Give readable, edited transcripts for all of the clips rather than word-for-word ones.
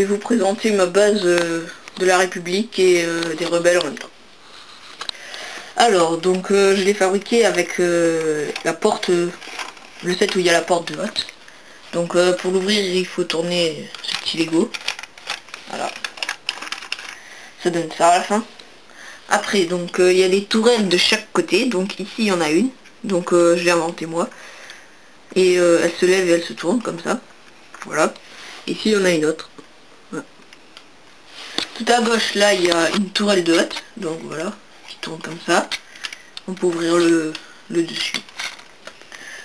vais vous présenter ma base de la République et des rebelles en même temps. Alors, donc je l'ai fabriqué avec la porte, le set où il y a la porte de Hot. Donc pour l'ouvrir, il faut tourner ce petit Lego. Voilà. Ça donne ça à la fin. Après, donc il y a les tourelles de chaque côté. Donc ici, il y en a une. Donc je l'ai inventée moi. Et elle se lève et elle se tourne comme ça. Voilà. Ici, il y en a une autre. Voilà. Tout à gauche, là, il y a une tourelle de Hot. Donc voilà, qui tourne comme ça. On peut ouvrir le dessus.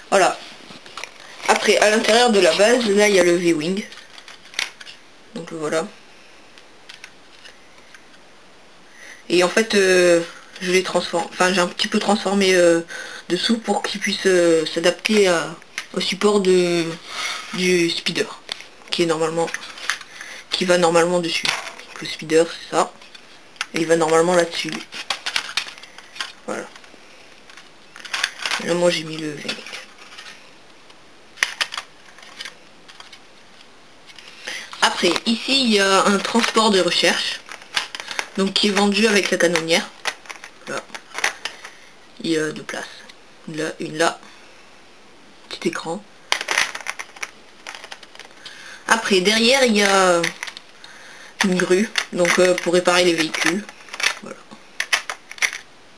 Voilà. Après, à l'intérieur de la base, là, il y a le V-Wing. Donc voilà. Et en fait, je l'ai transformé. Enfin, j'ai un petit peu transformé dessous pour qu'il puisse s'adapter au support du speeder, qui va normalement dessus. Donc, le speeder, c'est ça. Et il va normalement là-dessus. Voilà. Et là, moi, j'ai mis le V-Wing. Après, ici, il y a un transport de recherche, donc qui est vendu avec la canonnière. Voilà. Il y a deux places. Une là. Petit écran. Après, derrière, il y a une grue, donc pour réparer les véhicules. Voilà.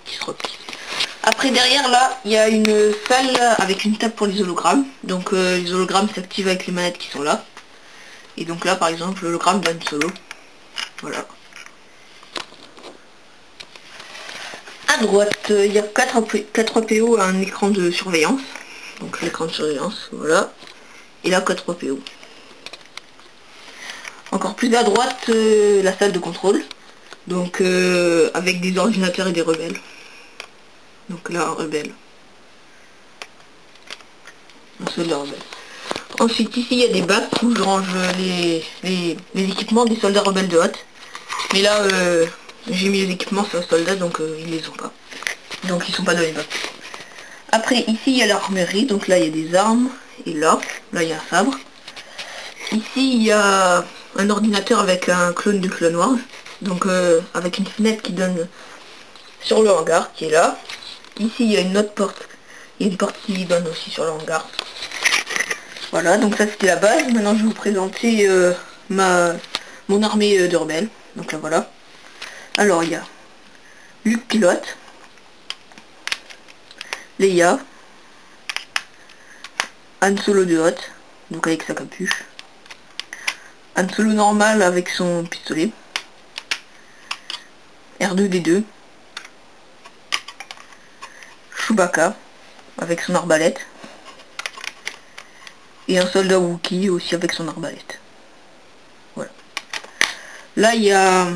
Qui se replie. Après, derrière, là, il y a une salle avec une table pour les hologrammes. Donc les hologrammes s'activent avec les manettes qui sont là. Et donc là, par exemple, l'hologramme d'Han Solo. Voilà. À droite, il y a 4 APO à un écran de surveillance. Donc l'écran de surveillance, voilà. Et là, 4 APO. Encore plus à droite, la salle de contrôle. Donc avec des ordinateurs et des rebelles. Donc là, un rebelle. Un soldat rebelle. Ensuite, ici, il y a des bacs où je range les équipements des soldats rebelles de Hot. Mais là, j'ai mis les équipements sur les soldats, donc ils les ont pas. Donc ils sont pas dans les bacs. Après, ici, il y a l'armerie. Donc là, il y a des armes. Et là, il y a un sabre. Ici, il y a un ordinateur avec un clone de Clone Wars. Donc avec une fenêtre qui donne sur le hangar, qui est là. Ici, il y a une autre porte. Il y a une porte qui donne aussi sur le hangar. Voilà, donc ça c'était la base. Maintenant je vais vous présenter mon armée de rebelles. Donc là voilà. Alors il y a Luke pilote, Leia, Han Solo de Hot, donc avec sa capuche, Han Solo normal avec son pistolet, R2D2, Chewbacca avec son arbalète, et un soldat Wookiee aussi avec son arbalète. Voilà. Là il y a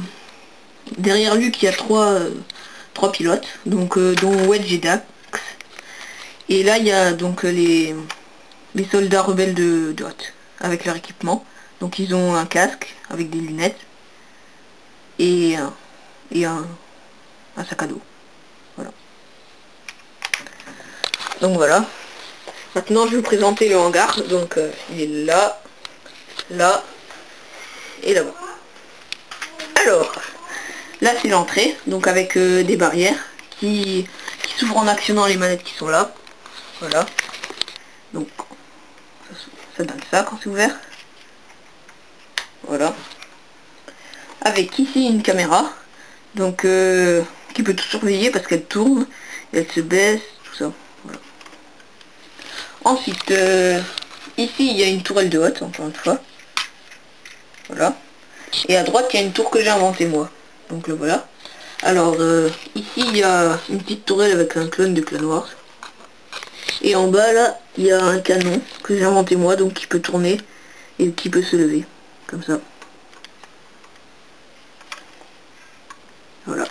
derrière lui il y a trois pilotes, donc dont Wedge et Dax. Et là il y a donc les soldats rebelles de Hot avec leur équipement. Donc ils ont un casque avec des lunettes et un sac à dos. Voilà. Donc voilà. Maintenant je vais vous présenter le hangar. Donc il est là, là et là-bas. Alors, là c'est l'entrée, donc avec des barrières qui s'ouvrent en actionnant les manettes qui sont là. Voilà. Donc ça donne ça quand c'est ouvert. Voilà. Avec ici une caméra, donc qui peut tout surveiller parce qu'elle tourne, elle se baisse, tout ça. Voilà. Ensuite, ici il y a une tourelle de Hot, encore une fois. Voilà. Et à droite il y a une tour que j'ai inventée moi. Donc voilà. Alors ici il y a une petite tourelle avec un clone de Clone Wars. Et en bas là il y a un canon que j'ai inventé moi, donc qui peut tourner et qui peut se lever. Comme ça. Voilà.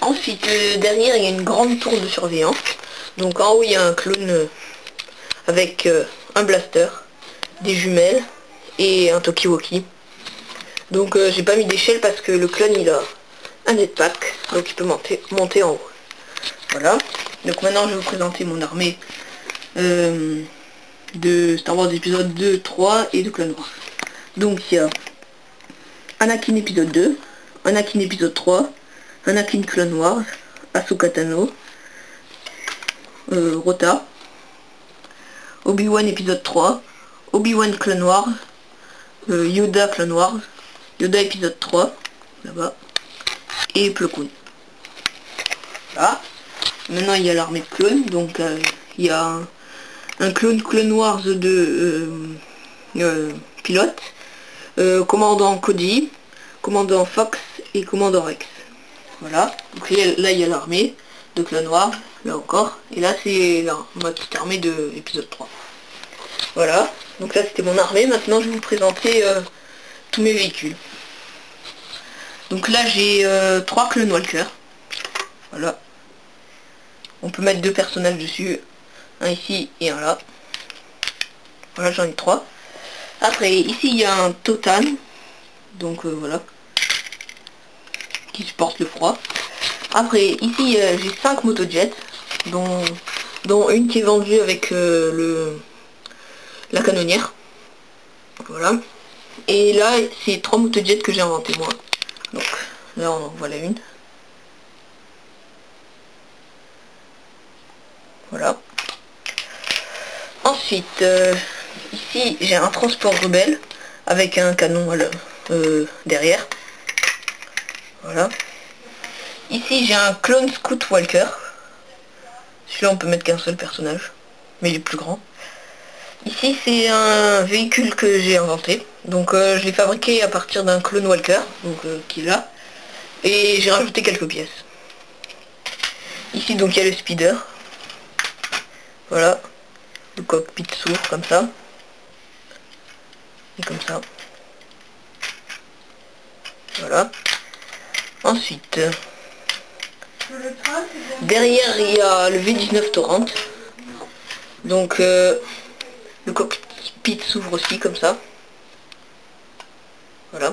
Ensuite derrière il y a une grande tour de surveillance. Donc en haut il y a un clone avec un blaster, des jumelles et un Talkie-Walkie. Donc j'ai pas mis d'échelle parce que le clone il a un jetpack, donc il peut monter en haut. Voilà. Donc maintenant je vais vous présenter mon armée de Star Wars épisode 2, 3 et de Clone Wars. Donc il y a Anakin épisode 2, Anakin épisode 3, Anakin Clone Wars, Ahsoka Tano, Rota, Obi-Wan épisode 3, Obi-Wan Clone Wars, Yoda Clone Wars, Yoda épisode 3, là-bas, et Plo Koon. Là. Maintenant il y a l'armée de clones, donc il y a un Clone Wars de pilote, commandant Cody, commandant Fox et commandant Rex. Voilà, donc là il y a l'armée de Clone Wars, là encore, et là c'est ma petite armée de épisode 3. Voilà, donc là c'était mon armée. Maintenant je vais vous présenter tous mes véhicules. Donc là j'ai 3 Clone Walker. Voilà. On peut mettre 2 personnages dessus, un ici et un là. Voilà, j'en ai 3. Après, ici il y a un Totan, donc voilà, qui supporte le froid. Après, ici j'ai 5 motojets, dont une qui est vendue avec la canonnière. Voilà. Et là, c'est 3 motojets que j'ai inventé moi. Donc là, on en voilà une. Voilà. Ensuite, ici j'ai un transport rebelle avec un canon derrière. Voilà. Ici j'ai un clone Scout Walker. Celui-là on peut mettre qu'un seul personnage, mais il est plus grand. Ici c'est un véhicule que j'ai inventé. Donc je l'ai fabriqué à partir d'un clone Walker, donc qui est là. Et j'ai rajouté quelques pièces. Ici donc il y a le speeder. Voilà, le cockpit s'ouvre comme ça, et comme ça. Voilà. Ensuite, derrière il y a le V19 Torrent. Donc le cockpit s'ouvre aussi comme ça. Voilà.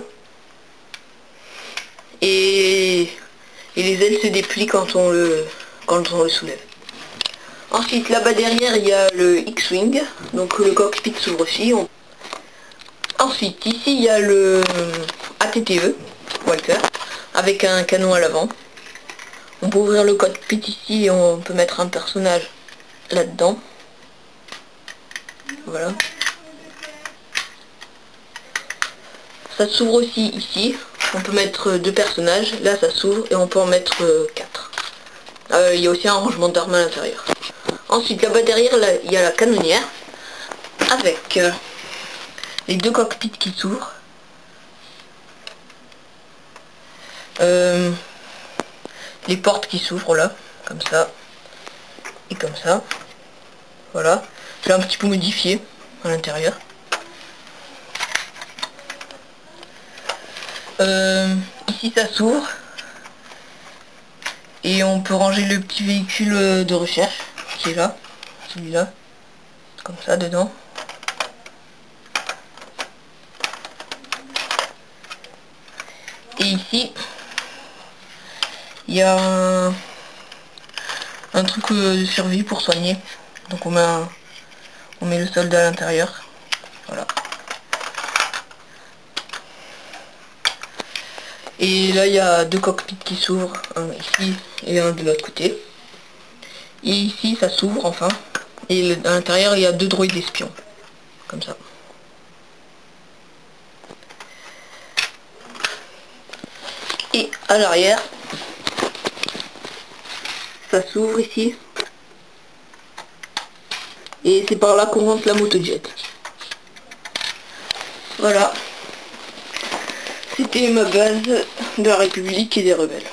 Et les ailes se déplient quand on le soulève. Ensuite, là-bas derrière, il y a le X-Wing, donc le cockpit s'ouvre aussi. Ensuite, ici, il y a le ATTE, Walker, avec un canon à l'avant. On peut ouvrir le cockpit ici et on peut mettre un personnage là-dedans. Voilà. Ça s'ouvre aussi ici. On peut mettre 2 personnages. Là, ça s'ouvre et on peut en mettre 4. Il y a aussi un rangement d'armes à l'intérieur. Ensuite, là-bas derrière, là, il y a la canonnière avec les 2 cockpits qui s'ouvrent. Les portes qui s'ouvrent là, comme ça et comme ça. Voilà. J'ai un petit peu modifié à l'intérieur. Ici ça s'ouvre et on peut ranger le petit véhicule de recherche qui est là, celui-là, comme ça dedans. Et ici il y a un truc de survie pour soigner, donc on met le soldat à l'intérieur. Voilà. Et là il y a 2 cockpits qui s'ouvrent, un ici et un de l'autre côté. Et ici ça s'ouvre enfin. Et à l'intérieur il y a 2 droïdes espions. Comme ça. Et à l'arrière, ça s'ouvre ici. Et c'est par là qu'on rentre la motojet. Voilà. C'était ma base de la République et des rebelles.